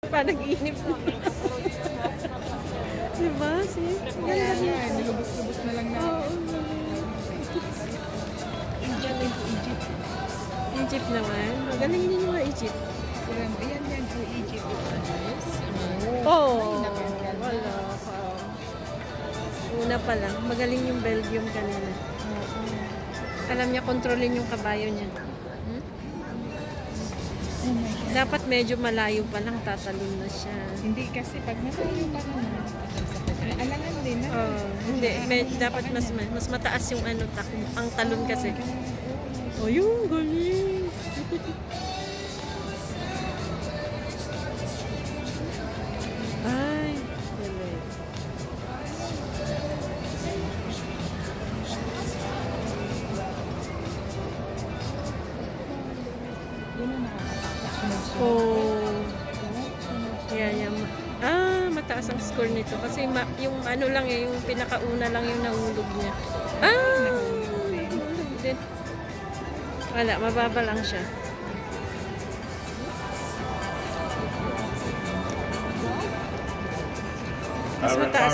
Pa nag-iinip na. Diba? Kaya nga, nilubos-lubos na lang na. Egypt naman. Magaling din yung mga Egypt. Ayan yan, Egypt. Oo. Wala. Una pa lang. Magaling yung Belgium kanina. Alam niya, kontrolin yung kabayo niya. Dapat medyo malayo pa lang, tatalon na siya. Hindi kasi pag malayo pa naman, alangan din na. Hindi, dapat mas mataas yung ano, ang talon kasi. Ayun, galing. Ay, galing. Yun ang nakakatakot. Oh. Yan. Mataas ang score nito. Kasi yung ano lang yung pinakauna lang yung nahulog niya. Nahulog din. Wala, mababa lang siya. Mas mataas.